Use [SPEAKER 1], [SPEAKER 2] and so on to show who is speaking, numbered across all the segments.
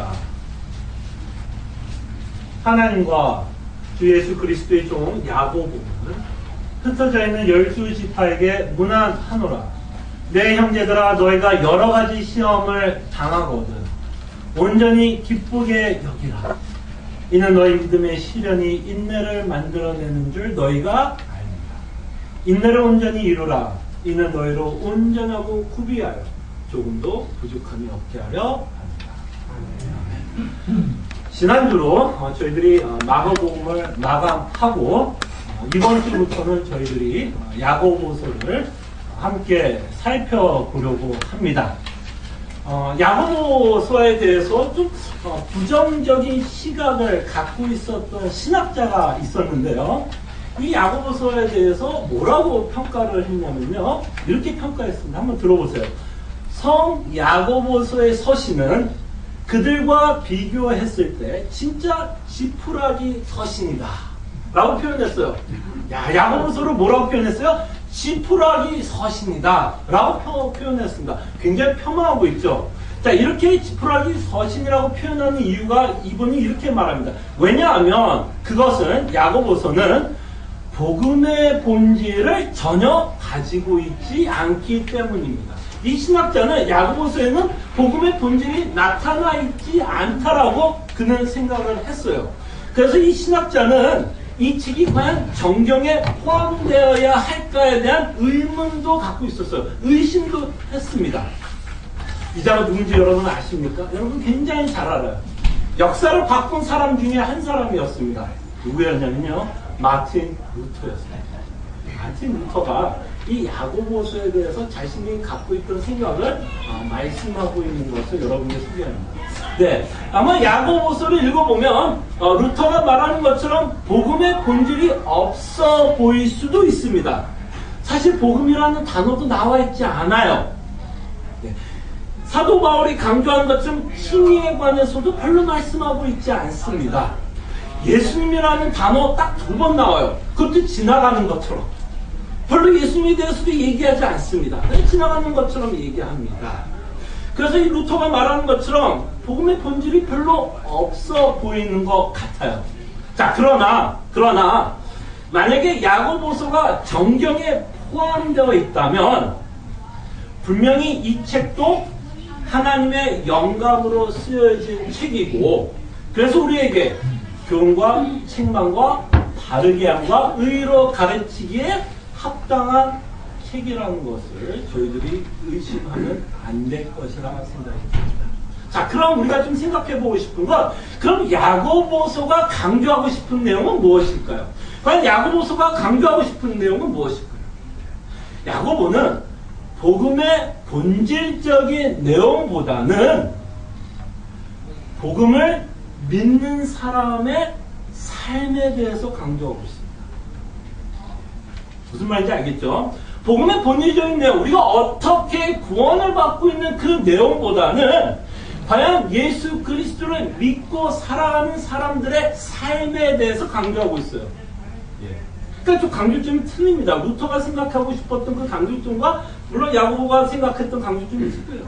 [SPEAKER 1] 합니다. 하나님과 주 예수 그리스도의 종 야고보는 흩어져 있는 12지파에게 문안하노라. 내 형제들아, 너희가 여러 가지 시험을 당하거든 온전히 기쁘게 여기라. 이는 너희 믿음의 시련이 인내를 만들어내는 줄 너희가 알리라. 인내를 온전히 이루라. 이는 너희로 온전하고 구비하여 조금도 부족함이 없게 하려 합니다. 지난주로 저희들이 마가복음을 마감하고 이번 주부터는 저희들이 야고보서를 함께 살펴보려고 합니다. 야고보서에 대해서 좀 부정적인 시각을 갖고 있었던 신학자가 있었는데요. 이 야고보서에 대해서 뭐라고 평가를 했냐면요, 이렇게 평가했습니다. 한번 들어보세요. 성 야고보서의 서신은 그들과 비교했을 때 진짜 지푸라기 서신이다 라고 표현했어요. 야고보서를 뭐라고 표현했어요? 지푸라기 서신이다 라고 표현했습니다. 굉장히 폄하하고 있죠. 자, 이렇게 지푸라기 서신이라고 표현하는 이유가 이분이 이렇게 말합니다. 왜냐하면 그것은, 야고보서는 복음의 본질을 전혀 가지고 있지 않기 때문입니다. 이 신학자는 야고보서에는 복음의 본질이 나타나 있지 않다라고 그는 생각을 했어요. 그래서 이 신학자는 이 책이 과연 정경에 포함되어야 할까에 대한 의문도 갖고 있었어요. 의심도 했습니다. 이 자가 누군지 여러분 아십니까? 여러분 굉장히 잘 알아요. 역사를 바꾼 사람 중에 한 사람이었습니다. 누구였냐면요, 마틴 루터였습니다. 마틴 루터가 이 야고보서에 대해서 자신이 갖고 있던 생각을 말씀하고 있는 것을 여러분께 소개합니다. 네, 아마 야고보서를 읽어보면 루터가 말하는 것처럼 복음의 본질이 없어 보일 수도 있습니다. 사실 복음이라는 단어도 나와 있지 않아요. 네. 사도 바울이 강조한 것처럼 칭의에 관해서도 별로 말씀하고 있지 않습니다. 예수님이라는 단어 딱 2번 나와요. 그것도 지나가는 것처럼. 별로 예수님에 대해서도 얘기하지 않습니다. 지나가는 것처럼 얘기합니다. 그래서 이 루터가 말하는 것처럼 복음의 본질이 별로 없어 보이는 것 같아요. 자, 그러나 만약에 야고보서가 정경에 포함되어 있다면 분명히 이 책도 하나님의 영감으로 쓰여진 책이고, 그래서 우리에게 교훈과 책망과 바르게 함과 의로 가르치기에 합당한 책이라는 것을 저희들이 의심하면 안 될 것이라 생각이 듭니다. 자, 그럼 우리가 좀 생각해 보고 싶은 건, 그럼 야고보서가 강조하고 싶은 내용은 무엇일까요? 과연 야고보서가 강조하고 싶은 내용은 무엇일까요? 야고보는 복음의 본질적인 내용보다는 복음을 믿는 사람의 삶에 대해서 강조하고 있습니다. 무슨 말인지 알겠죠? 복음의 본질적인 내용, 우리가 어떻게 구원을 받고 있는 그 내용보다는 과연 예수 그리스도를 믿고 살아가는 사람들의 삶에 대해서 강조하고 있어요. 그러니까 좀 강조점이 틀립니다. 루터가 생각하고 싶었던 그 강조점과 물론 야고보가 생각했던 강조점이 있을 거예요.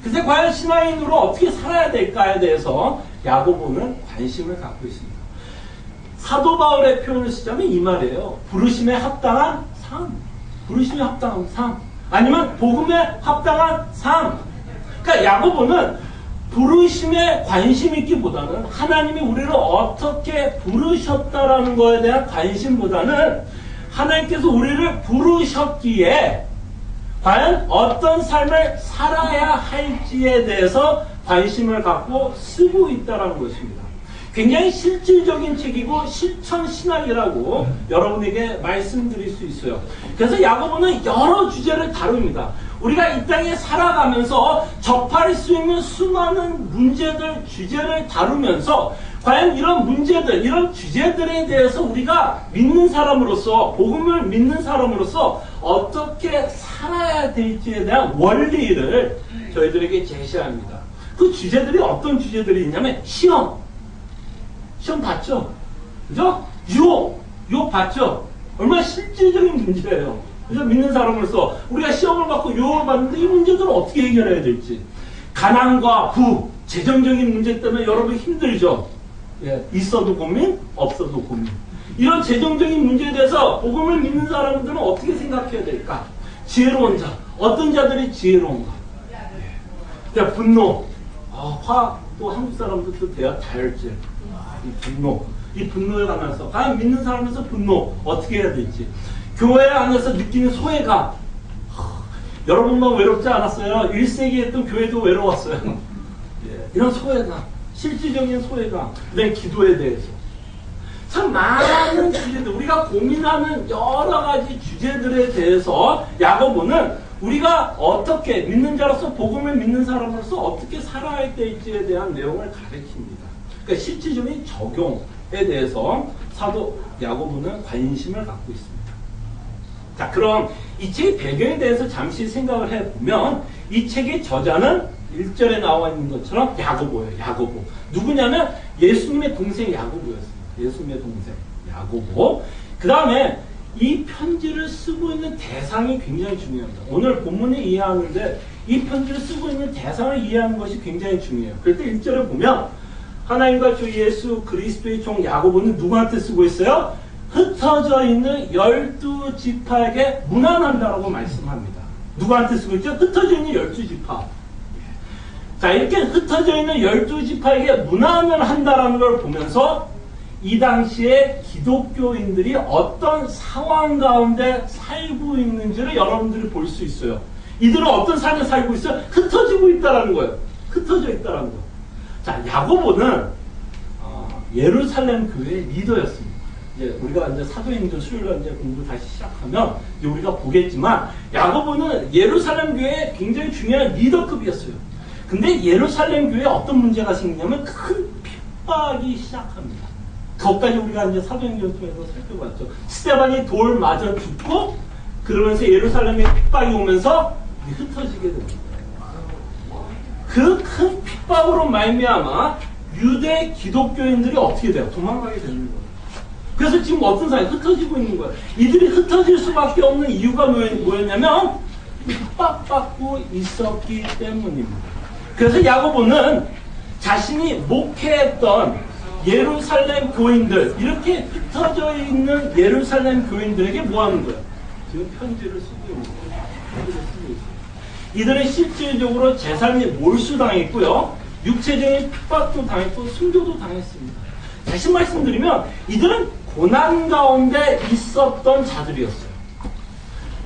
[SPEAKER 1] 그래서 과연 신앙인으로 어떻게 살아야 될까에 대해서 야고보는 관심을 갖고 있습니다. 사도 바울의 표현을 쓰자면 이 말이에요. 부르심에 합당한 삶. 부르심에 합당한 삶. 아니면 복음에 합당한 삶. 그러니까 야고보는 부르심에 관심 있기보다는 하나님이 우리를 어떻게 부르셨다라는 것에 대한 관심보다는 하나님께서 우리를 부르셨기에 과연 어떤 삶을 살아야 할지에 대해서 관심을 갖고 쓰고 있다는 것입니다. 굉장히 실질적인 책이고 실천신학이라고 여러분에게 말씀드릴 수 있어요. 그래서 야고보는 여러 주제를 다룹니다. 우리가 이 땅에 살아가면서 접할 수 있는 수많은 문제들, 주제를 다루면서 과연 이런 문제들, 이런 주제들에 대해서 우리가 믿는 사람으로서, 복음을 믿는 사람으로서 어떻게 살아야 될지에 대한 원리를 저희들에게 제시합니다. 그 주제들이 어떤 주제들이 있냐면 시험 봤죠? 그죠? 유혹 봤죠? 얼마나 실질적인 문제예요. 그래서 믿는 사람으로서 우리가 시험을 받고 유혹을 받는데 이 문제들을 어떻게 해결해야 될지, 가난과 부, 재정적인 문제 때문에 여러분 힘들죠? 예, 있어도 고민, 없어도 고민. 이런 재정적인 문제에 대해서 복음을 믿는 사람들은 어떻게 생각해야 될까? 지혜로운 자. 어떤 자들이 지혜로운가? 예. 분노. 화, 또 한국 사람들도 돼요. 다혈질. 이 분노. 이 분노에 관해서. 과연 믿는 사람에서 분노. 어떻게 해야 될지. 교회 안에서 느끼는 소외감. 여러분만 외롭지 않았어요. 1세기 했던 교회도 외로웠어요. 예. 이런 소외감. 실질적인 소외감. 그다음에 기도에 대해서. 참 많은 주제들, 우리가 고민하는 여러 가지 주제들에 대해서 야고보는 우리가 어떻게 믿는 자로서 복음을 믿는 사람으로서 어떻게 살아야 될지에 대한 내용을 가르칩니다. 그러니까 실질적인 적용에 대해서 사도 야고보는 관심을 갖고 있습니다. 자, 그럼 이 책의 배경에 대해서 잠시 생각을 해보면 이 책의 저자는 1절에 나와 있는 것처럼 야고보예요. 야고보. 누구냐면 예수님의 동생 야고보였어요. 예수님의 동생 야고보. 그 다음에 이 편지를 쓰고 있는 대상이 굉장히 중요합니다. 오늘 본문을 이해하는데 이 편지를 쓰고 있는 대상을 이해하는 것이 굉장히 중요해요. 그럴 때 1절에 보면 하나님과 주 예수 그리스도의 종 야고보는 누구한테 쓰고 있어요? 흩어져 있는 12지파에게 문안한다라고 말씀합니다. 누구한테 쓰고 있죠? 흩어져 있는 12지파. 자, 이렇게 흩어져 있는 12지파에게 문안을 한다라는 걸 보면서 이 당시에 기독교인들이 어떤 상황 가운데 살고 있는지를 여러분들이 볼 수 있어요. 이들은 어떤 삶을 살고 있어요? 흩어지고 있다라는 거예요. 흩어져 있다라는 거. 자, 야고보는 예루살렘 교회의 리더였습니다. 이제 우리가 이제 사도행전 수요일날 이제 공부 다시 시작하면 이제 우리가 보겠지만 야고보는 예루살렘 교회의 굉장히 중요한 리더급이었어요. 근데 예루살렘 교회에 어떤 문제가 생기냐면 큰 핍박이 시작합니다. 그것까지 우리가 이제 사도행전 통해서 살펴봤죠. 스데반이 돌 맞아 죽고 그러면서 예루살렘에 핍박이 오면서 흩어지게 됩니다. 그 큰 핍박으로 말미암아 유대 기독교인들이 어떻게 돼요? 도망가게 되는 거예요. 그래서 지금 어떤 사람이 흩어지고 있는 거예요. 이들이 흩어질 수밖에 없는 이유가 뭐였냐면 핍박받고 있었기 때문입니다. 그래서 야고보는 자신이 목회했던 예루살렘 교인들, 이렇게 흩어져 있는 예루살렘 교인들에게 뭐 하는 거예요? 지금 편지를 쓰고 있는 거예요. 이들은 실질적으로 재산이 몰수당했고요. 육체적인 핍박도 당했고 순교도 당했습니다. 다시 말씀드리면 이들은 고난 가운데 있었던 자들이었어요.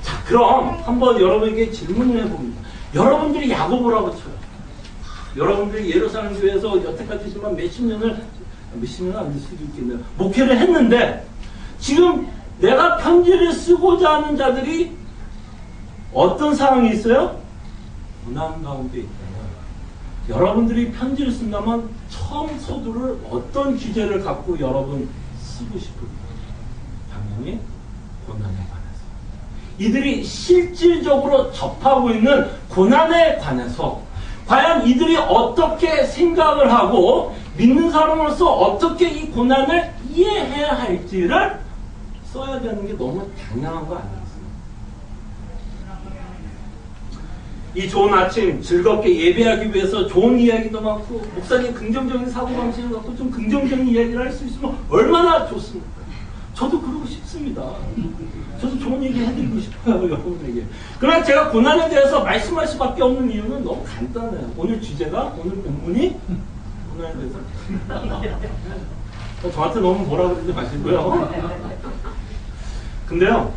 [SPEAKER 1] 자, 그럼 한번 여러분에게 질문을 해봅니다. 여러분들이 야고보라고 쳐요. 여러분들이 예루살렘 교회에서 여태까지지만 몇십 년은 안 될 수도 있겠네요. 목회를 했는데 지금 내가 편지를 쓰고자 하는 자들이 어떤 상황이 있어요? 고난 가운데 있다면 여러분들이 편지를 쓴다면 처음 서두를 어떤 주제를 갖고 여러분 쓰고 싶을까요? 당연히 고난에 관해서. 이들이 실질적으로 접하고 있는 고난에 관해서 과연 이들이 어떻게 생각을 하고 믿는 사람으로서 어떻게 이 고난을 이해해야 할지를 써야 되는 게 너무 당연한 거 아니겠습니까? 이 좋은 아침 즐겁게 예배하기 위해서 좋은 이야기도 많고 목사님 긍정적인 사고방식을 갖고 좀 긍정적인 이야기를 할 수 있으면 얼마나 좋습니까? 저도 그러고 싶습니다. 저도 좋은 얘기 해드리고 싶어요, 여러분에게. 그러나 제가 고난에 대해서 말씀할 수밖에 없는 이유는 너무 간단해요. 오늘 주제가, 오늘 본문이 고난에 대해서. 저한테 너무 뭐라 그러지 마시고요. 근데요,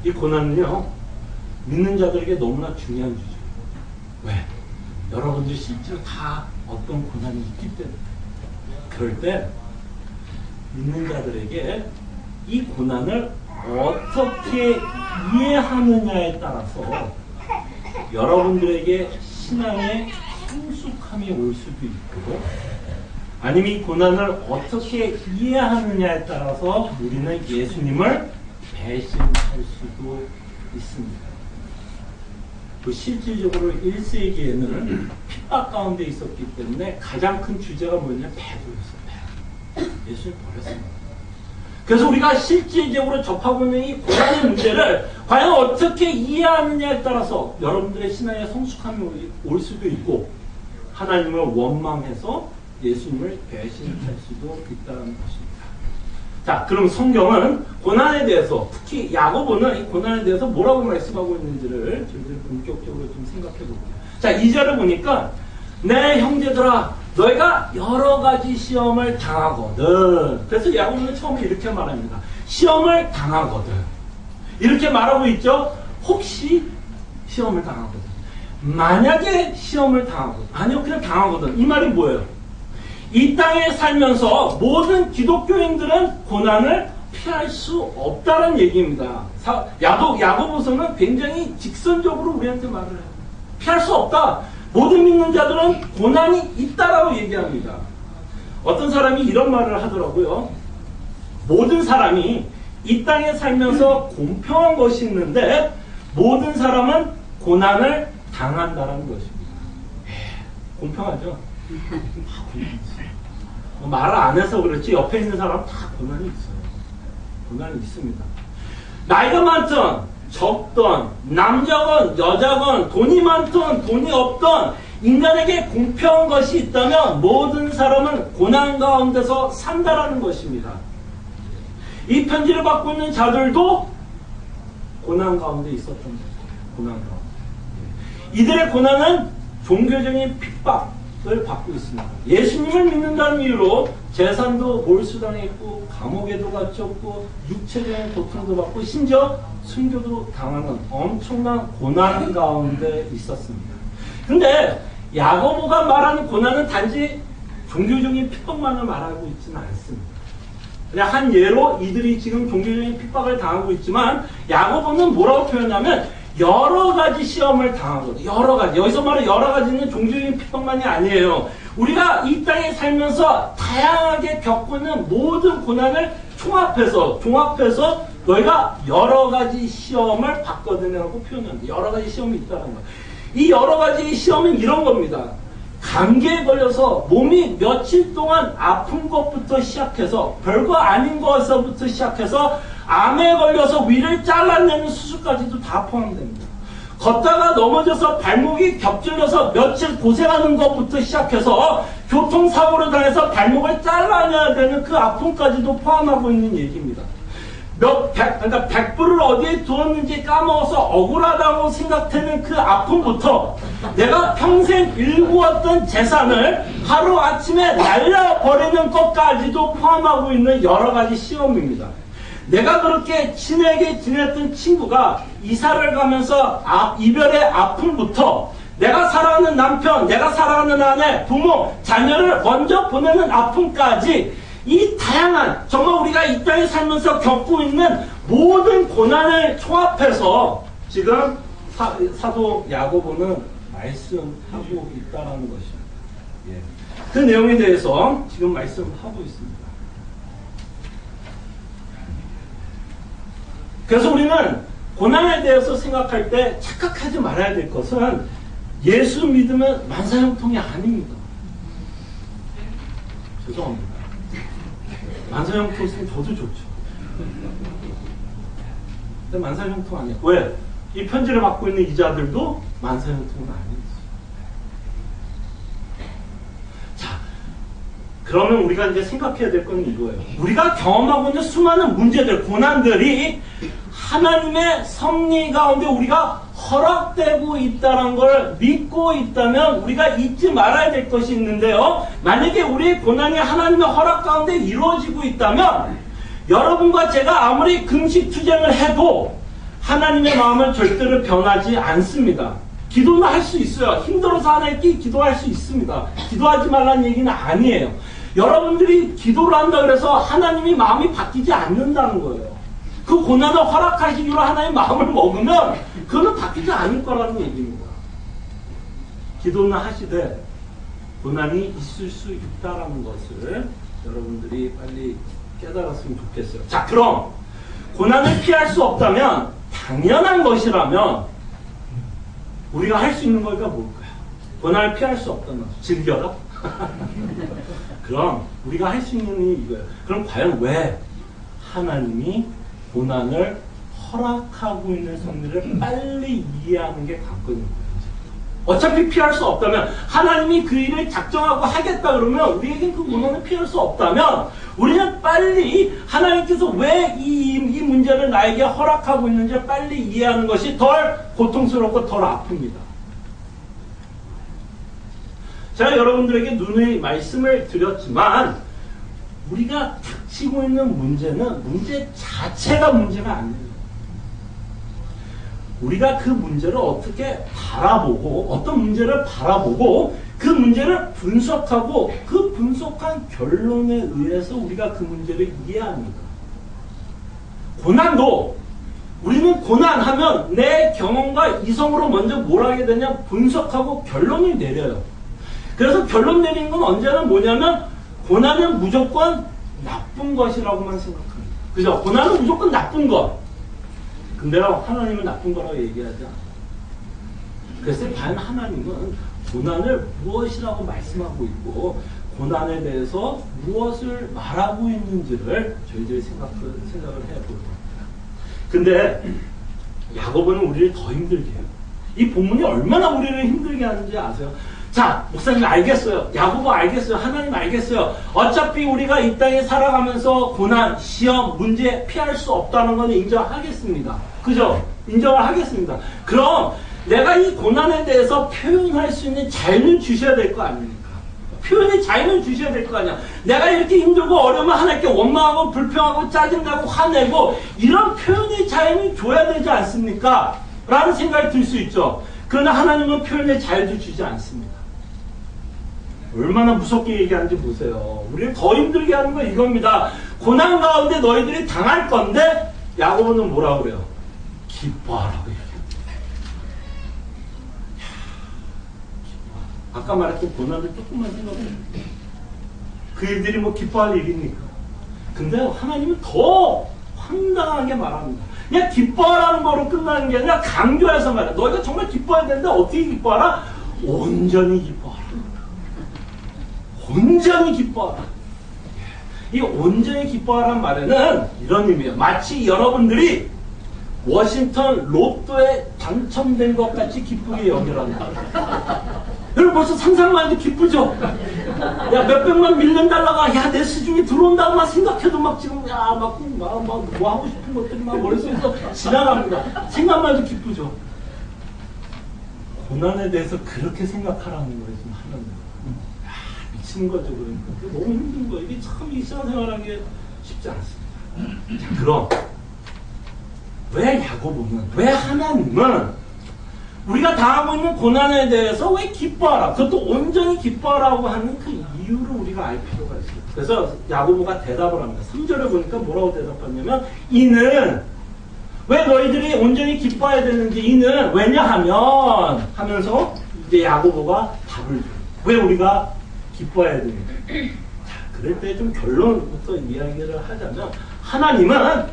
[SPEAKER 1] 이 고난은요, 믿는 자들에게 너무나 중요한 주제예요. 왜? 여러분들이 실제로 다 어떤 고난이 있기 때문에. 그럴 때 믿는 자들에게 이 고난을 어떻게 이해하느냐에 따라서 여러분들에게 신앙의 성숙함이 올 수도 있고 아니면 이 고난을 어떻게 이해하느냐에 따라서 우리는 예수님을 배신할 수도 있습니다. 그 실질적으로 1세기에는 핍박 가운데 있었기 때문에 가장 큰 주제가 뭐였냐? 배도였어요. 예수님 버렸습니다. 그래서 우리가 실질적으로 접하고 있는 이 고난의 문제를 과연 어떻게 이해하느냐에 따라서 여러분들의 신앙의 성숙함이 올 수도 있고 하나님을 원망해서 예수님을 배신할 수도 있다는 것입니다. 자, 그럼 성경은 고난에 대해서, 특히 야고보는 이 고난에 대해서 뭐라고 말씀하고 있는지를 저희들이 본격적으로 좀 생각해 볼게요. 자, 2절을 보니까 내 형제들아 너희가 여러 가지 시험을 당하거든. 그래서 야고보는 처음에 이렇게 말합니다. 시험을 당하거든. 이렇게 말하고 있죠. 혹시 시험을 당하거든. 만약에 시험을 당하거든. 아니요, 그냥 당하거든. 이 말이 뭐예요? 이 땅에 살면서 모든 기독교인들은 고난을 피할 수 없다는 얘기입니다. 야고보서는 굉장히 직선적으로 우리한테 말을 해요. 피할 수 없다. 모든 믿는 자들은 고난이 있다라고 얘기합니다. 어떤 사람이 이런 말을 하더라고요. 모든 사람이 이 땅에 살면서 공평한 것이 있는데 모든 사람은 고난을 당한다는 것입니다. 공평하죠? 말을 안 해서 그렇지 옆에 있는 사람은 다 고난이 있어요. 고난이 있습니다. 나이가 많든 적든 남자건 여자건 돈이 많든 돈이 없든 인간에게 공평한 것이 있다면 모든 사람은 고난 가운데서 산다라는 것입니다. 이 편지를 받고 있는 자들도 고난 가운데 있었던 거예요. 고난 가운데. 이들의 고난은 종교적인 핍박을 받고 있습니다. 예수님을 믿는다는 이유로 재산도 몰수당했고 감옥에도 갇혔고 육체적인 고통도 받고 심지어 순교도 당하는 엄청난 고난 가운데 있었습니다. 근데 야고보가 말하는 고난은 단지 종교적인 핍박만을 말하고 있지는 않습니다. 그냥 한 예로 이들이 지금 종교적인 핍박을 당하고 있지만 야고보는 뭐라고 표현하면 여러 가지 시험을 당하거든요. 여러 가지. 여기서 말하는 여러 가지는 종교적인 핍박만이 아니에요. 우리가 이 땅에 살면서 다양하게 겪고 있는 모든 고난을 종합해서 너희가 여러 가지 시험을 받거든요라고 표현합니다. 여러 가지 시험이 있다는 거예요. 이 여러 가지 시험은 이런 겁니다. 감기에 걸려서 몸이 며칠 동안 아픈 것부터 시작해서 별거 아닌 것에서부터 시작해서 암에 걸려서 위를 잘라내는 수술까지도 다 포함됩니다. 걷다가 넘어져서 발목이 겹질려서 며칠 고생하는 것부터 시작해서 교통사고를 당해서 발목을 잘라내야 되는 그 아픔까지도 포함하고 있는 얘기입니다. 그러니까 100불을 어디에 두었는지 까먹어서 억울하다고 생각되는 그 아픔부터 내가 평생 일구었던 재산을 하루아침에 날려버리는 것까지도 포함하고 있는 여러 가지 시험입니다. 내가 그렇게 친하게 지냈던 친구가 이사를 가면서 이별의 아픔부터 내가 사랑하는 남편, 내가 사랑하는 아내, 부모, 자녀를 먼저 보내는 아픔까지 이 다양한 정말 우리가 이 땅에 살면서 겪고 있는 모든 고난을 총합해서 지금 사도 야고보는 말씀하고 있다는 것입니다. 예. 그 내용에 대해서 지금 말씀하고 있습니다. 그래서 우리는 고난에 대해서 생각할 때 착각하지 말아야 될 것은 예수 믿으면 만사형통이 아닙니다. 죄송합니다. 만사형통 있으면 저도 좋죠. 근데 만사형통 아니에요. 왜? 이 편지를 받고 있는 이자들도 만사형통은 아니에요. 자, 그러면 우리가 이제 생각해야 될 건 이거예요. 우리가 경험하고 있는 수많은 문제들, 고난들이 하나님의 섭리 가운데 우리가 허락되고 있다는 걸 믿고 있다면 우리가 잊지 말아야 될 것이 있는데요. 만약에 우리의 고난이 하나님의 허락 가운데 이루어지고 있다면 여러분과 제가 아무리 금식투쟁을 해도 하나님의 마음은 절대로 변하지 않습니다. 기도는 할 수 있어요. 힘들어서 하나님께 기도할 수 있습니다. 기도하지 말라는 얘기는 아니에요. 여러분들이 기도를 한다 그래서 하나님이 마음이 바뀌지 않는다는 거예요. 그 고난을 허락하시기로 하나님 마음을 먹으면 그거는 바뀌지 않을 거라는 얘기입니다. 기도는 하시되 고난이 있을 수 있다는 것을 여러분들이 빨리 깨달았으면 좋겠어요. 자, 그럼 고난을 피할 수 없다면 당연한 것이라면 우리가 할 수 있는 거가 뭘까요? 고난을 피할 수 없다면 즐겨라? 그럼 우리가 할 수 있는 일이 이거예요. 그럼 과연 왜 하나님이 고난을 허락하고 있는 섭리를 빨리 이해하는 게 관건인 거예요. 어차피 피할 수 없다면, 하나님이 그 일을 작정하고 하겠다 그러면 우리에겐 그 고난을 피할 수 없다면, 우리는 빨리 하나님께서 왜 이 문제를 나에게 허락하고 있는지 빨리 이해하는 것이 덜 고통스럽고 덜 아픕니다. 제가 여러분들에게 누누이 말씀을 드렸지만, 우리가 닥치고 있는 문제는 문제 자체가 문제가 아니에요. 우리가 그 문제를 어떻게 바라보고, 어떤 문제를 바라보고, 그 문제를 분석하고, 그 분석한 결론에 의해서 우리가 그 문제를 이해합니다. 고난도, 우리는 고난하면 내 경험과 이성으로 먼저 뭘 하게 되냐, 분석하고 결론을 내려요. 그래서 결론 내리는 건 언제나 뭐냐면, 고난은 무조건 나쁜 것이라고만 생각합니다. 그죠? 고난은 무조건 나쁜 것. 근데요, 하나님은 나쁜 거라고 얘기하지 않아요. 그래서 과연 하나님은 고난을 무엇이라고 말씀하고 있고, 고난에 대해서 무엇을 말하고 있는지를 저희들이 생각을 해볼 겁니다. 근데 야고보는 우리를 더 힘들게 해요. 이 본문이 얼마나 우리를 힘들게 하는지 아세요? 자, 목사님 알겠어요. 야고보 알겠어요. 하나님 알겠어요. 어차피 우리가 이 땅에 살아가면서 고난, 시험, 문제 피할 수 없다는 건 인정하겠습니다. 그죠? 인정을 하겠습니다. 그럼 내가 이 고난에 대해서 표현할 수 있는 자유는 주셔야 될 거 아닙니까? 표현의 자유는 주셔야 될 거 아니야. 내가 이렇게 힘들고 어려우면 하나님께 원망하고 불평하고 짜증나고 화내고 이런 표현의 자유는 줘야 되지 않습니까? 라는 생각이 들 수 있죠. 그러나 하나님은 표현의 자유도 주지 않습니다. 얼마나 무섭게 얘기하는지 보세요. 우리를 더 힘들게 하는 건 이겁니다. 고난 가운데 너희들이 당할 건데, 야고보는 뭐라고 그래요? 기뻐하라고 얘기해요. 아까 말했던 고난을 조금만 생각해요. 그 일들이 뭐 기뻐할 일입니까? 근데 하나님은 더 황당하게 말합니다. 그냥 기뻐하라는 거로 끝나는 게 아니라 강조해서 말해. 너희가 정말 기뻐해야 되는데 어떻게 기뻐하라? 온전히 기뻐하라. 온전히 기뻐하라. 이 온전히 기뻐하라는 말에는 이런 의미예요. 마치 여러분들이 워싱턴 로또에 당첨된 것 같이 기쁘게 여기라는 거예요. 여러분 벌써 상상만 해도 기쁘죠? 야, 몇백만 밀리언 달러가 야, 내 수중에 들어온다고만 생각해도 막 지금 뭐 하고 싶은 것들이 막 머릿속에서 지나갑니다. 생각만 해도 기쁘죠? 고난에 대해서 그렇게 생각하라는 거예요, 지금 하나님. 미치는 거죠, 그러니까. 너무 힘든 거예요. 이게 참 이 신앙생활하기 쉽지 않습니다. 자, 그럼 왜 야고보는, 왜 하나님은 우리가 당하고 있는 고난에 대해서 왜 기뻐하라, 그것도 온전히 기뻐하라고 하는 그 이유를 우리가 알 필요가 있어요. 그래서 야고보가 대답을 합니다. 3절에 보니까 뭐라고 대답하냐면, 이는 왜 너희들이 온전히 기뻐해야 되는지, 이는 왜냐하면 하면서 이제 야고보가 답을 줘요. 왜 우리가 기뻐해야 되는지. 자, 그럴 때 좀 결론부터 이야기를 하자면, 하나님은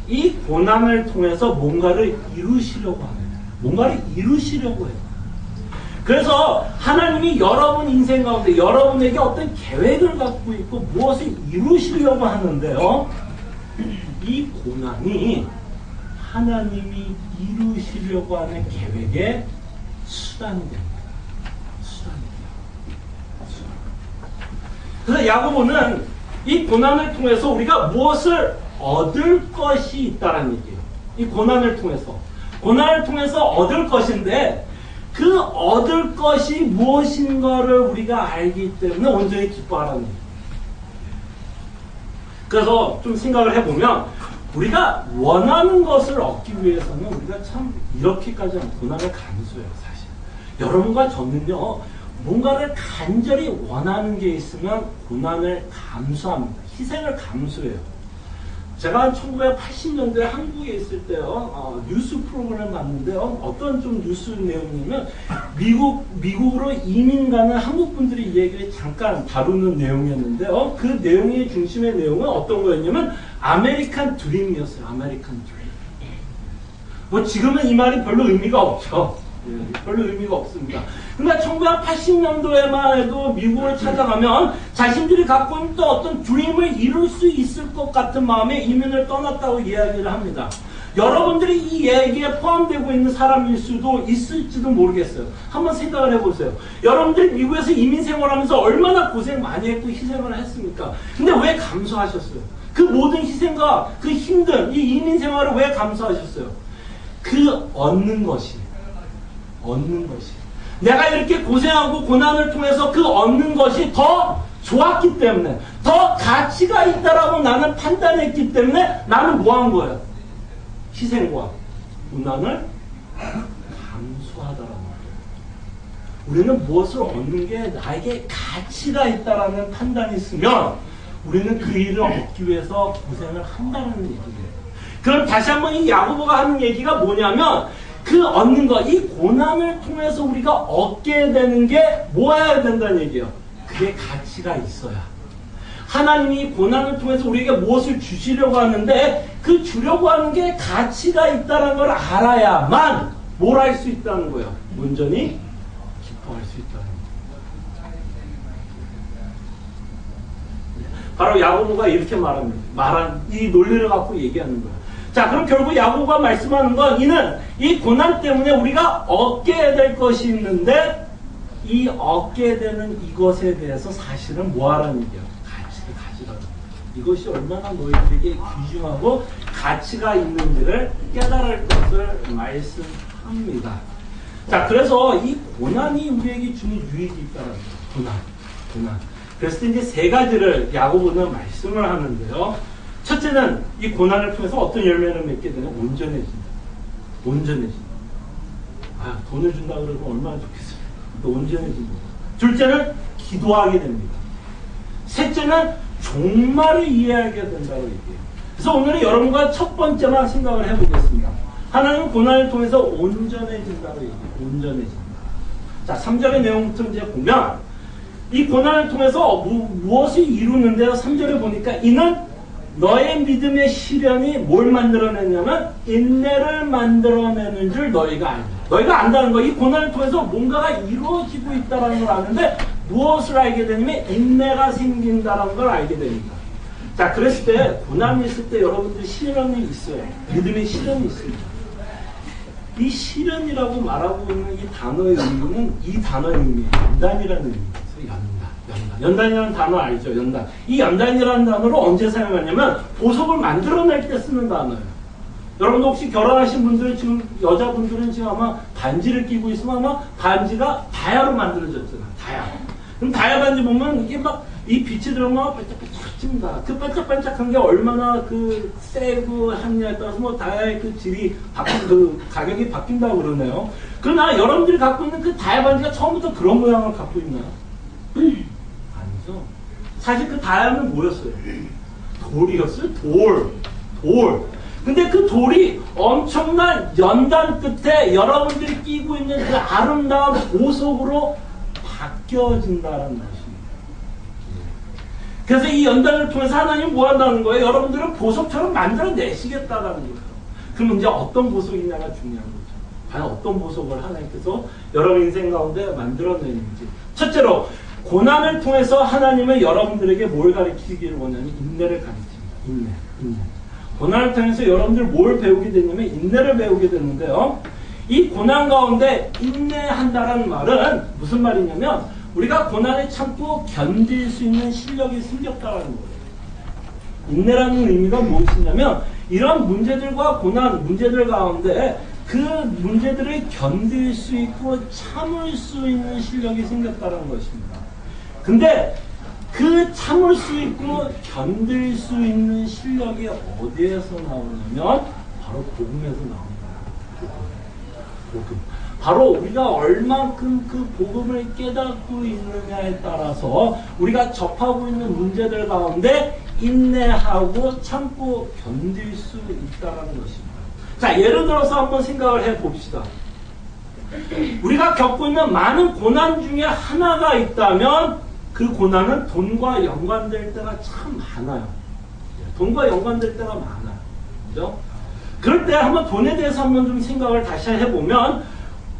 [SPEAKER 1] 이 고난을 통해서 뭔가를 이루시려고 합니다. 뭔가를 이루시려고 해요. 그래서 하나님이 여러분 인생 가운데 여러분에게 어떤 계획을 갖고 있고 무엇을 이루시려고 하는데요. 이 고난이 하나님이 이루시려고 하는 계획의 수단이 됩니다. 그래서 야고보는 이 고난을 통해서 우리가 무엇을 얻을 것이 있다는 얘기예요. 이 고난을 통해서 얻을 것인데, 그 얻을 것이 무엇인가를 우리가 알기 때문에 온전히 기뻐하라는 얘기예요. 그래서 좀 생각을 해보면, 우리가 원하는 것을 얻기 위해서는 우리가 참 이렇게까지 고난을 감수해요, 사실. 여러분과 저는요, 뭔가를 간절히 원하는 게 있으면 고난을 감수합니다. 희생을 감수해요. 제가 1980년대에 한국에 있을 때요, 뉴스 프로그램을 봤는데요, 어떤 좀 뉴스 내용이냐면, 미국으로 이민 가는 한국 분들이 이 얘기를 잠깐 다루는 내용이었는데요, 그 내용의 중심의 내용은 어떤 거였냐면, 아메리칸 드림이었어요, 아메리칸 드림. 뭐 지금은 이 말이 별로 의미가 없죠. 별로 의미가 없습니다. 그러니까 1980년도에만 해도 미국을 찾아가면 자신들이 갖고 있는 또 어떤 드림을 이룰 수 있을 것 같은 마음에 이민을 떠났다고 이야기를 합니다. 여러분들이 이 얘기에 포함되고 있는 사람일 수도 있을지도 모르겠어요. 한번 생각을 해보세요. 여러분들이 미국에서 이민 생활하면서 얼마나 고생 많이 했고 희생을 했습니까? 근데 왜 감수하셨어요? 그 모든 희생과 그 힘든 이 이민 생활을 왜 감수하셨어요? 그 얻는 것이 내가 이렇게 고생하고 고난을 통해서 그 얻는 것이 더 좋았기 때문에, 더 가치가 있다라고 나는 판단했기 때문에 나는 뭐 한 거예요? 희생과 고난을 감수하다라는 거예요. 우리는 무엇을 얻는 게 나에게 가치가 있다라는 판단이 있으면 우리는 그 일을 얻기 위해서 고생을 한다는 얘기예요. 그럼 다시 한번 이 야고보가 하는 얘기가 뭐냐면, 그 얻는 것, 이 고난을 통해서 우리가 얻게 되는 게 뭐여야 된다는 얘기예요. 그게 가치가 있어야. 하나님이 고난을 통해서 우리에게 무엇을 주시려고 하는데 그 주려고 하는 게 가치가 있다는 걸 알아야만 뭘 할 수 있다는 거예요. 온전히 기뻐할 수 있다는 거예요. 바로 야고보가 이렇게 말한 이 논리를 갖고 얘기하는 거예요. 자, 그럼 결국 야고보가 말씀하는 건 이는 이 고난 때문에 우리가 얻게 될 것이 있는데 이 얻게 되는 이것에 대해서 사실은 뭐 하라는 얘기예요? 가치를 가지라는 거예요. 이것이 얼마나 너희들에게 귀중하고 가치가 있는지를 깨달을 것을 말씀합니다. 자, 그래서 이 고난이 우리에게 주는 유익이 있다는 거예요. 고난. 그래서 이제 세 가지를 야고보는 말씀을 하는데요. 첫째는 이 고난을 통해서 어떤 열매를 맺게 되냐? 온전해진다. 아, 돈을 준다 그러면 얼마나 좋겠어요. 또 온전해진다. 둘째는 기도하게 됩니다. 셋째는 종말을 이해하게 된다고 얘기해요. 그래서 오늘은 여러분과 첫 번째만 생각을 해보겠습니다. 하나님은 고난을 통해서 온전해진다고 얘기해요. 온전해진다. 자, 3절의 내용부터 이제 보면 이 고난을 통해서 무엇을 이루는데요? 3절에 보니까 이는 너의 믿음의 시련이 뭘 만들어내냐면 인내를 만들어내는 줄 너희가 안다. 너희가 안다는 거, 이 고난을 통해서 뭔가가 이루어지고 있다는 걸 아는데 무엇을 알게 되냐면 인내가 생긴다는 걸 알게 됩니다. 자, 그랬을 때 고난이 있을 때 여러분들 시련이 있어요. 믿음의 시련이 있습니다. 이 시련이라고 말하고 있는 이 단어의 의미는 이 단어의 의미, 연단이라는 의미예요. 연단이라는 단어 알죠? 연단. 이 연단이라는 단어를 언제 사용하냐면 보석을 만들어낼 때 쓰는 단어예요. 여러분 혹시 결혼하신 분들 지금 여자분들은 지금 아마 반지를 끼고 있으면 아마 반지가 다이아로 만들어졌잖아. 다이아. 그럼 다이아 반지 보면 이게 막 이 빛이 들어오면 반짝반짝 찝니다. 그 반짝반짝한 게 얼마나 그 세고 하느냐에 따라서 뭐 다이아의 그 질이 그 가격이 바뀐다고 그러네요. 그러나 여러분들이 갖고 있는 그 다이아 반지가 처음부터 그런 모양을 갖고 있나요? 아니죠. 사실 그 다이아는 뭐였어요? 돌이었어요. 돌. 근데 그 돌이 엄청난 연단 끝에 여러분들이 끼고 있는 그 아름다운 보석으로 바뀌어진다는 것입니다. 그래서 이 연단을 통해서 하나님이 뭐 한다는 거예요? 여러분들은 보석처럼 만들어내시겠다는 거예요. 그럼 이제 어떤 보석이냐가 중요한 거죠. 과연 어떤 보석을 하나님께서 여러분 인생 가운데 만들어내는지. 첫째로 고난을 통해서 하나님은 여러분들에게 뭘 가르치기를 원하니? 인내를 가르칩니다. 인내. 고난을 통해서 여러분들 뭘 배우게 되냐면 인내를 배우게 되는데요. 이 고난 가운데 인내한다라는 말은 무슨 말이냐면 우리가 고난을 참고 견딜 수 있는 실력이 생겼다라는 거예요. 인내라는 의미가 무엇이냐면 이런 문제들과 고난, 문제들 가운데 그 문제들을 견딜 수 있고 참을 수 있는 실력이 생겼다는 것입니다. 근데 그 참을 수 있고 견딜 수 있는 실력이 어디에서 나오냐면 바로 복음에서 나옵니다. 복음. 바로 우리가 얼만큼 그 복음을 깨닫고 있느냐에 따라서 우리가 접하고 있는 문제들 가운데 인내하고 참고 견딜 수 있다는 것입니다. 자, 예를 들어서 한번 생각을 해봅시다. 우리가 겪고 있는 많은 고난 중에 하나가 있다면 그 고난은 돈과 연관될 때가 참 많아요. 돈과 연관될 때가 많아요. 그죠? 그럴 때 한번 돈에 대해서 한번 좀 생각을 다시 해보면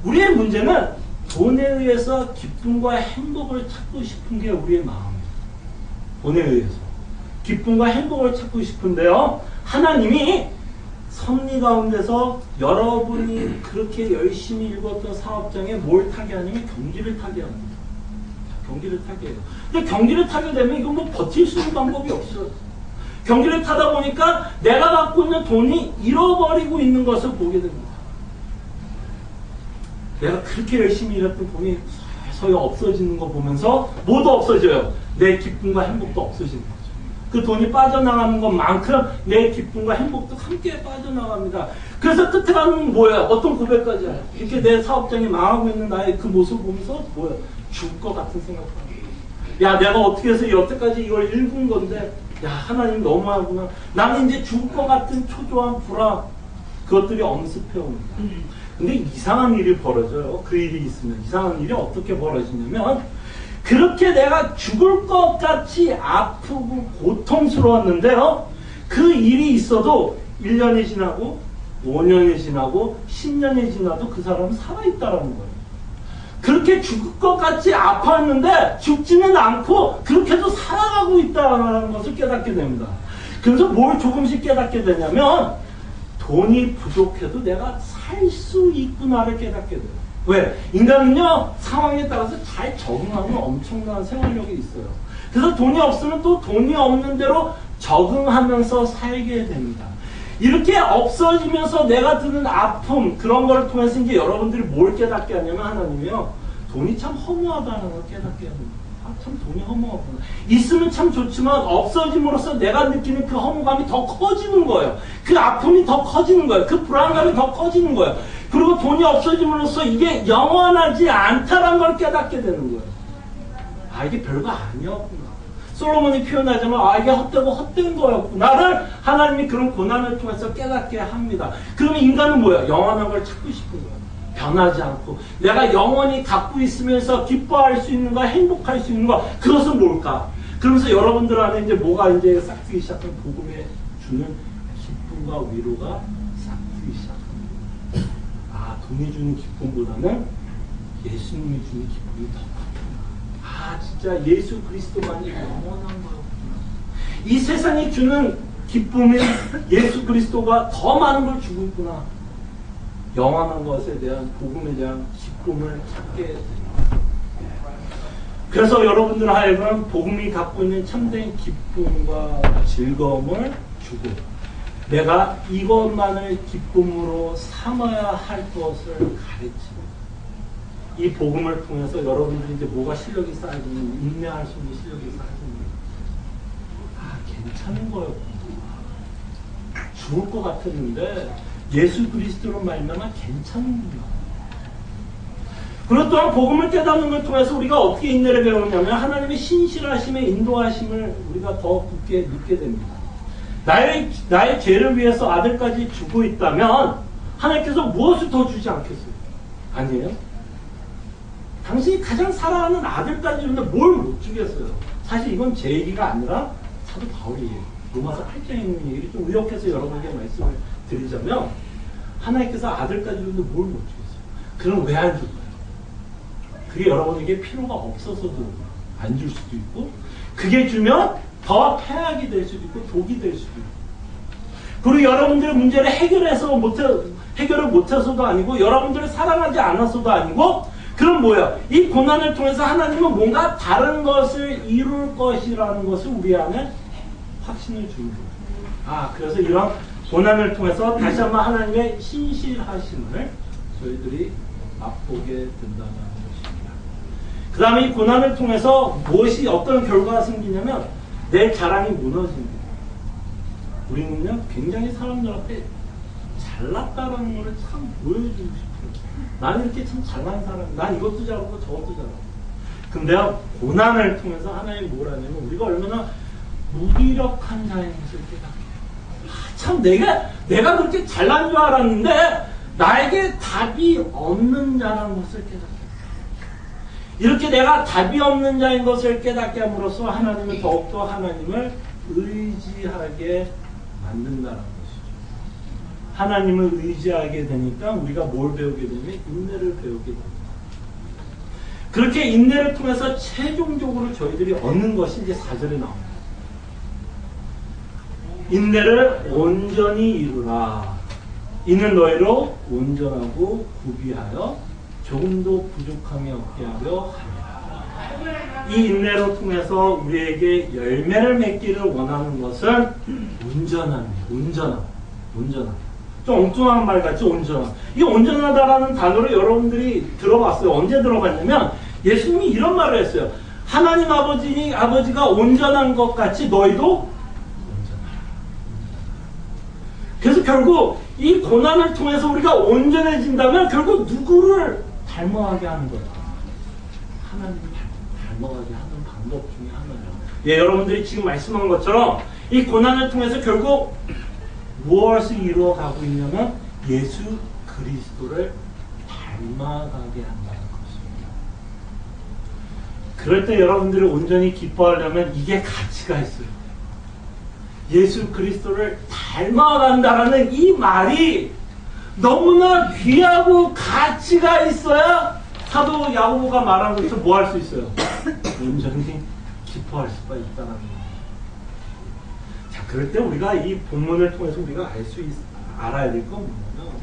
[SPEAKER 1] 우리의 문제는 돈에 의해서 기쁨과 행복을 찾고 싶은 게 우리의 마음이에요. 돈에 의해서 기쁨과 행복을 찾고 싶은데요. 하나님이 섭리 가운데서 여러분이 그렇게 열심히 읽었던 사업장에 뭘 타게 하냐면 경기를 타게 합니다. 경기를 타게 해요. 근데 경기를 타게 되면 이건 뭐 버틸 수 있는 방법이 없어요. 경기를 타다 보니까 내가 갖고 있는 돈이 잃어버리고 있는 것을 보게 됩니다. 내가 그렇게 열심히 일했던 돈이 서서히 없어지는 거 보면서 뭐도 없어져요. 내 기쁨과 행복도 없어지는 거죠. 그 돈이 빠져나가는 것만큼 내 기쁨과 행복도 함께 빠져나갑니다. 그래서 끝에 가면 뭐예요? 어떤 고백까지 해요. 이렇게 내 사업장이 망하고 있는 나의 그 모습을 보면서 뭐예요? 죽을 것 같은 생각을 합니다. 야, 내가 어떻게 해서 여태까지 이걸 읽은 건데, 야, 하나님 너무하구나. 나는 이제 죽을 것 같은 초조한 불안, 그것들이 엄습해 옵니다. 근데 이상한 일이 벌어져요. 그 일이 있으면. 이상한 일이 어떻게 벌어지냐면, 그렇게 내가 죽을 것 같이 아프고 고통스러웠는데요. 그 일이 있어도 1년이 지나고 5년이 지나고 10년이 지나도 그 사람은 살아있다라는 거예요. 그렇게 죽을 것 같이 아팠는데 죽지는 않고 그렇게도 살아가고 있다는 것을 깨닫게 됩니다. 그래서 뭘 조금씩 깨닫게 되냐면 돈이 부족해도 내가 살 수 있구나를 깨닫게 돼요. 왜? 인간은요, 상황에 따라서 잘 적응하는 엄청난 생활력이 있어요. 그래서 돈이 없으면 또 돈이 없는 대로 적응하면서 살게 됩니다. 이렇게 없어지면서 내가 드는 아픔, 그런 거를 통해서 이제 여러분들이 뭘 깨닫게 하냐면 하나님이요, 돈이 참 허무하다는 걸 깨닫게 합니다. 아, 참 돈이 허무하구나. 있으면 참 좋지만 없어짐으로써 내가 느끼는 그 허무감이 더 커지는 거예요. 그 아픔이 더 커지는 거예요. 그 불안감이 더 커지는 거예요. 그리고 돈이 없어짐으로써 이게 영원하지 않다는 걸 깨닫게 되는 거예요. 아, 이게 별거 아니었구나. 솔로몬이 표현하자면 아, 이게 헛되고 헛된 거였구나를 하나님이 그런 고난을 통해서 깨닫게 합니다. 그러면 인간은 뭐야? 영원한 걸 찾고 싶은 거예요. 변하지 않고 내가 영원히 갖고 있으면서 기뻐할 수 있는가, 행복할 수 있는가, 그것은 뭘까? 그러면서 여러분들 안에 이제 뭐가 이제 싹트기 시작한 복음에 주는 기쁨과 위로가 싹트기 시작합니다. 아, 돈이 주는 기쁨보다는 예수님이 주는 기쁨이 더 크구나. 아, 진짜 예수 그리스도만이 영원한 거였구나. 이 세상이 주는 기쁨이 예수 그리스도가 더 많은 걸 주고 있구나. 영원한 것에 대한 복음에 대한 기쁨을 찾게 됩니다. 그래서 여러분들 하여금 복음이 갖고 있는 참된 기쁨과 즐거움을 주고 내가 이것만을 기쁨으로 삼아야 할 것을 가르치고 이 복음을 통해서 여러분들이 이제 뭐가 실력이 쌓여지는, 인내할 수 있는 실력이 쌓여지는, 아, 괜찮은 거였구나. 죽을 것 같았는데 예수 그리스도로 말미암아 괜찮은구나. 그리고 또한 복음을 깨닫는 걸 통해서 우리가 어떻게 인내를 배우냐면 하나님의 신실하심의 인도하심을 우리가 더 굳게 믿게 됩니다. 나의 죄를 위해서 아들까지 주고 있다면 하나님께서 무엇을 더 주지 않겠어요? 아니에요? 당신이 가장 사랑하는 아들까지 주는데 뭘 못 주겠어요? 사실 이건 제 얘기가 아니라 사도 바울이에요. 로마서 8장에 있는 얘기를 좀 의역해서 여러분에게 말씀을 드리자면 하나님께서 아들까지 주는데 뭘 못 주겠어요? 그럼 왜 안 줄까요? 그게 여러분에게 필요가 없어서도 안 줄 수도 있고 그게 주면 더 폐악이 될 수도 있고 독이 될 수도 있고 그리고 여러분들의 문제를 해결을 못해서도 아니고 여러분들을 사랑하지 않아서도 아니고 그럼 뭐야? 이 고난을 통해서 하나님은 뭔가 다른 것을 이룰 것이라는 것을 우리 안에 확신을 주는 거예요. 아, 그래서 이런 고난을 통해서 다시 한번 하나님의 신실하심을 저희들이 맛보게 된다는 것입니다. 그 다음에 이 고난을 통해서 무엇이 어떤 결과가 생기냐면 내 자랑이 무너집니다. 우리는요 굉장히 사람들 앞에 잘났다라는 것을 참 보여주고 싶어요. 나는 이렇게 참 잘난 사람, 난 이것도 잘하고 저것도 잘하고. 근데 고난을 통해서 하나님이 뭘 하냐면 우리가 얼마나 무기력한 자인 것을 깨닫게 해요. 참 내가 그렇게 잘난 줄 알았는데 나에게 답이 없는 자라는 것을 깨닫게 해요. 이렇게 내가 답이 없는 자인 것을 깨닫게 함으로써 하나님은 더욱더 하나님을 의지하게 만든다는 것이죠. 하나님을 의지하게 되니까 우리가 뭘 배우게 되냐면 인내를 배우게 됩니다. 그렇게 인내를 통해서 최종적으로 저희들이 얻는 것이 이제 4절에 나옵니다. 인내를 온전히 이루라. 이는 너희로 온전하고 구비하여 조금도 부족함이 없게 하려 함이라. 이 인내로 통해서 우리에게 열매를 맺기를 원하는 것은 온전함. 좀 엉뚱한 말 같지, 온전함. 이 온전하다라는 단어를 여러분들이 들어봤어요. 언제 들어봤냐면 예수님이 이런 말을 했어요. 하나님 아버지가 온전한 것 같이 너희도 온전하라. 그래서 결국 이 고난을 통해서 우리가 온전해진다면 결국 누구를 닮아가게 하는 거예요? 하나님을 닮아가게 하는 방법 중에 하나예요. 예, 여러분들이 지금 말씀한 것처럼 이 고난을 통해서 결국 무엇을 이루어가고 있냐면 예수 그리스도를 닮아가게 한다는 것입니다. 그럴 때 여러분들이 온전히 기뻐하려면 이게 가치가 있어요. 예수 그리스도를 닮아간다라는 이 말이 너무나 귀하고 가치가 있어야 사도 야고보가 말한 것처럼 뭐 할 수 있어요? 온전히 기뻐할 수가 있다는 거예요. 자, 그럴 때 우리가 이 본문을 통해서 우리가 알아야 될 건 뭐냐면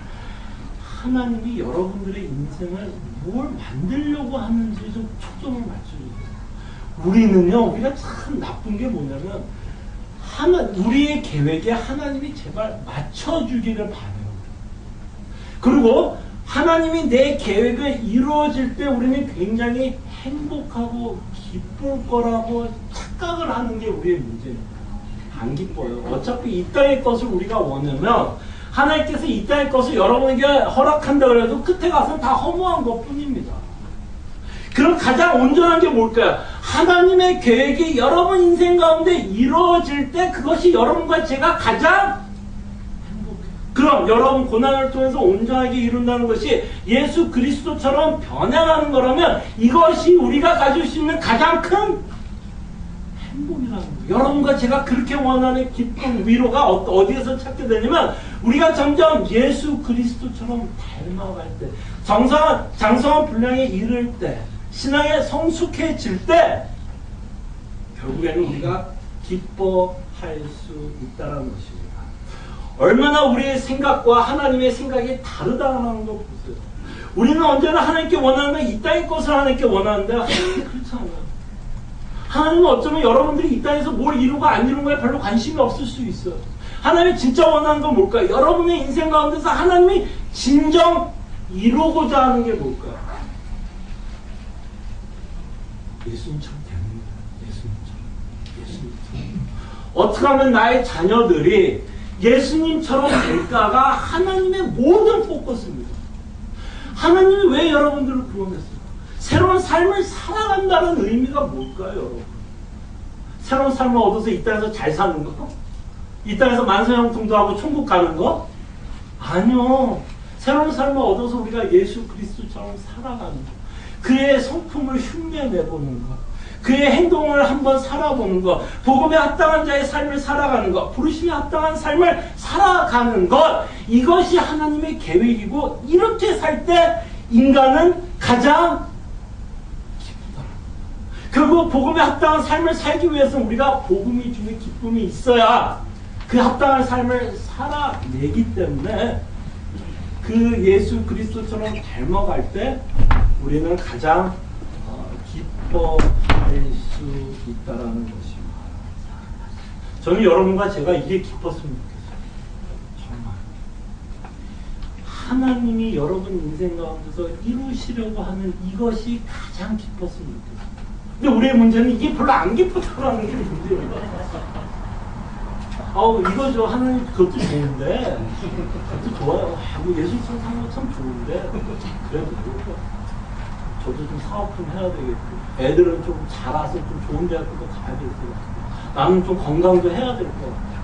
[SPEAKER 1] 하나님이 여러분들의 인생을 뭘 만들려고 하는지 좀 초점을 맞춰주세요. 우리가 참 나쁜 게 뭐냐면 우리의 계획에 하나님이 제발 맞춰주기를 바라요. 그리고 하나님이 내 계획을 이루어질 때 우리는 굉장히 행복하고 기쁠 거라고 착각을 하는 게 우리의 문제입니다. 안 기뻐요. 어차피 이 땅의 것을 우리가 원하면 하나님께서 이 땅의 것을 여러분에게 허락한다 그래도 끝에 가서는 다 허무한 것 뿐입니다. 그럼 가장 온전한 게 뭘까요? 하나님의 계획이 여러분 인생 가운데 이루어질 때 그것이 여러분과 제가 가장 행복해요. 그럼 여러분 고난을 통해서 온전하게 이룬다는 것이 예수 그리스도처럼 변해가는 거라면 이것이 우리가 가질 수 있는 가장 큰 행복이라는 거예요. 여러분과 제가 그렇게 원하는 기쁨, 위로가 어디에서 찾게 되냐면 우리가 점점 예수 그리스도처럼 닮아갈 때, 장성한 분량에 이를 때, 신앙에 성숙해질 때 결국에는 우리가 기뻐할 수 있다는 것입니다. 얼마나 우리의 생각과 하나님의 생각이 다르다는 거 보세요. 우리는 언제나 하나님께 원하는 건 이 땅의 것을 하나님께 원하는데 하나님은 그렇지 않아요. 하나님은 어쩌면 여러분들이 이 땅에서 뭘 이루고 안 이룬 거에 별로 관심이 없을 수 있어요. 하나님이 진짜 원하는 건 뭘까요? 여러분의 인생 가운데서 하나님이 진정 이루고자 하는 게 뭘까요? 예수님처럼 되는 거예요. 예수님처럼. 어떻게 하면 나의 자녀들이 예수님처럼 될까가 하나님의 모든 포커스입니다. 하나님이 왜 여러분들을 구원했어요? 새로운 삶을 살아간다는 의미가 뭘까요, 여러분? 새로운 삶을 얻어서 이 땅에서 잘 사는 거? 이 땅에서 만사형통도 하고 천국 가는 거? 아니요. 새로운 삶을 얻어서 우리가 예수 그리스도처럼 살아가는 거. 그의 성품을 흉내내보는 것, 그의 행동을 한번 살아보는 것, 복음에 합당한 자의 삶을 살아가는 것, 부르심에 합당한 삶을 살아가는 것, 이것이 하나님의 계획이고 이렇게 살 때 인간은 가장 기쁘다. 결국 복음에 합당한 삶을 살기 위해서는 우리가 복음이 주는 기쁨이 있어야 그 합당한 삶을 살아내기 때문에 그 예수 그리스도처럼 닮아갈 때 우리는 가장 기뻐할 수 있다라는 것입니다. 저는 여러분과 제가 이게 기뻤으면 좋겠어요. 정말. 하나님이 여러분 인생 가운데서 이루시려고 하는 이것이 가장 기뻤으면 좋겠어요. 근데 우리의 문제는 이게 별로 안 기쁘다라는 게 문제입니다. 이거죠. 하나님 그것도 좋은데, 그것도 좋아요. 예수처럼 사는 거 참 좋은데, 그래도 저도 좀 사업 좀 해야 되겠고, 애들은 좀 자라서 좀 좋은 대학교도 가야 될 것 같고, 나는 좀 건강도 해야 될 것 같고.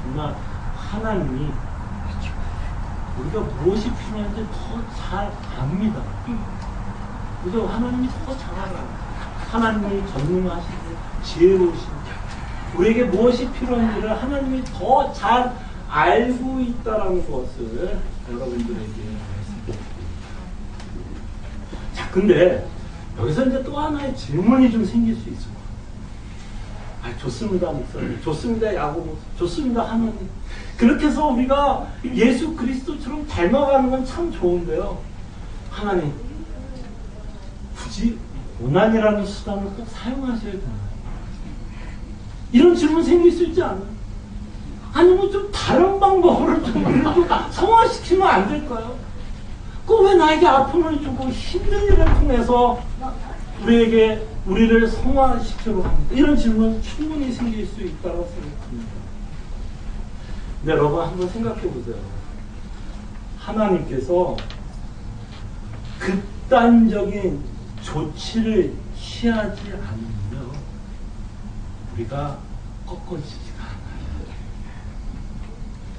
[SPEAKER 1] 정말 하나님이 우리가 무엇이 필요한지 더 잘 압니다. 그래서 하나님이 더 잘 알아요. 하나님이 전능하시고 지혜로우시고 우리에게 무엇이 필요한지를 하나님이 더 잘 알고 있다는 것을 여러분들에게 말씀드립니다. 자, 근데 여기서 이제 또 하나의 질문이 좀 생길 수 있을 거예요. 아, 좋습니다, 목사님. 좋습니다, 야고보서. 좋습니다, 하나님. 그렇게 해서 우리가 예수 그리스도처럼 닮아가는 건 참 좋은데요. 하나님, 굳이 고난이라는 수단을 꼭 사용하셔야 되나요? 이런 질문 생길 수 있지 않나요? 아니면 좀 다른 방법으로 좀 우리를 성화시키면 안 될까요? 그 왜 나에게 아픔을 주고 힘든 일을 통해서 우리를 성화시키려고 합니다. 이런 질문 충분히 생길 수 있다고 생각합니다. 근데 여러분 한번 생각해 보세요. 하나님께서 극단적인 조치를 취하지 않으면 우리가 꺾어지지가 않아요.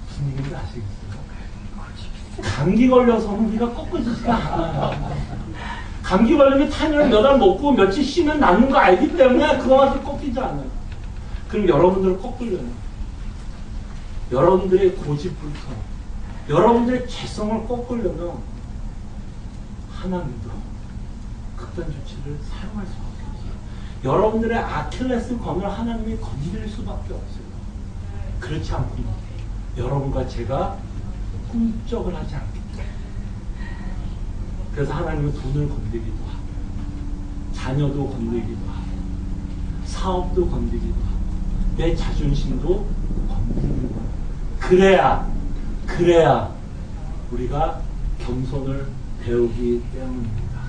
[SPEAKER 1] 무슨 얘기인지 아시겠어요? 감기 걸려서는 우리가 꺾어지지가 않아요. 감기 걸리면 타이레놀 몇 알 먹고 며칠 쉬면 낫는 거 알기 때문에 그거 가지고 꺾이지 않아요. 그럼 여러분들을 꺾으려면 여러분들의 고집불통, 여러분들의 죄성을 꺾으려면 하나님도 극단 조치를 사용할 수밖에 없어요. 여러분들의 아킬레스 건을 하나님이 건드릴 수밖에 없어요. 그렇지 않고 여러분과 제가 꿈쩍을 하지 않기 때문에. 그래서 하나님은 돈을 건드리기도 하고, 자녀도 건드리기도 하고, 사업도 건드리기도 하고, 내 자존심도 건드리기도 하고. 그래야 우리가 겸손을 배우기 때문입니다.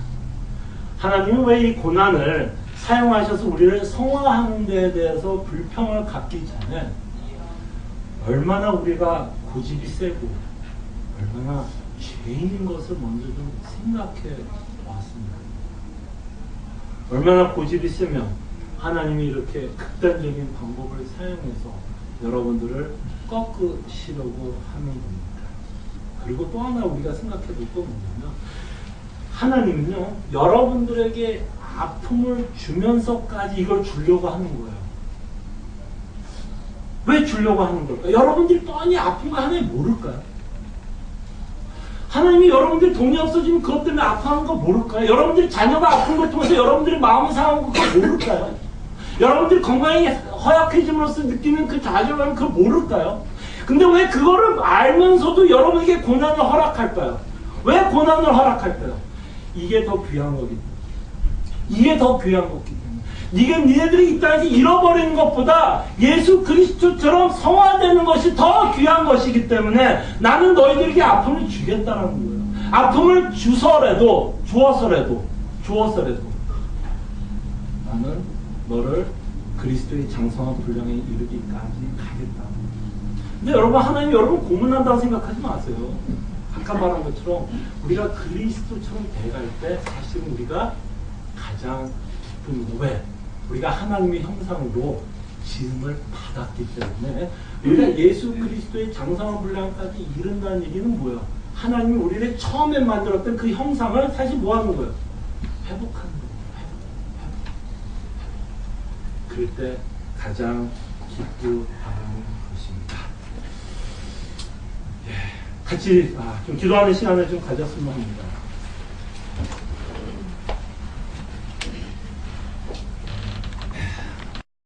[SPEAKER 1] 하나님은 왜 이 고난을 사용하셔서 우리를 성화하는 데에 대해서 불평을 갖기 전에 얼마나 우리가 고집이 세고 얼마나 죄인인 것을 먼저 좀 생각해 왔습니다. 얼마나 고집이 세면 하나님이 이렇게 극단적인 방법을 사용해서 여러분들을 꺾으시려고 하는 겁니다. 그리고 또 하나 우리가 생각해 볼 건 뭐냐면 하나님은요 여러분들에게 아픔을 주면서까지 이걸 주려고 하는 거예요. 왜 주려고 하는 걸까요? 여러분들이 뻔히 아픈 거 하나님 모를까요? 하나님이 여러분들 돈이 없어지면 그것 때문에 아파하는 거 모를까요? 여러분들이 자녀가 아픈 걸 통해서 여러분들이 마음이 상한 거 그거 모를까요? 여러분들이 건강이 허약해짐으로써 느끼는 그 좌절감을 그거 모를까요? 근데 왜 그거를 알면서도 여러분에게 고난을 허락할까요? 왜 고난을 허락할까요? 이게 더 귀한 거기 때문에. 이게 더 귀한 거기 때문에. 이게 니네들이 이 땅에서 잃어버리는 것보다 예수 그리스도처럼 성화되는 것이 더 귀한 것이기 때문에 나는 너희들에게 아픔을 주겠다는 거예요. 아픔을 주어서라도 나는 너를 그리스도의 장성한 분량에 이르기까지 가겠다. 근데 여러분 하나님이 여러분 고문한다고 생각하지 마세요. 아까 말한 것처럼 우리가 그리스도처럼 돼갈 때 사실은 우리가 가장 기쁜 거. 왜? 우리가 하나님의 형상으로 지음을 받았기 때문에 우리가 예수 그리스도의 장성한 분량까지 이른다는 얘기는 뭐야? 하나님이 우리를 처음에 만들었던 그 형상을 사실 뭐 하는 거예요? 회복하는 거예요. 그럴 때 가장 기쁘다는 것입니다. 같이 좀 기도하는 시간을 좀 가졌으면 합니다.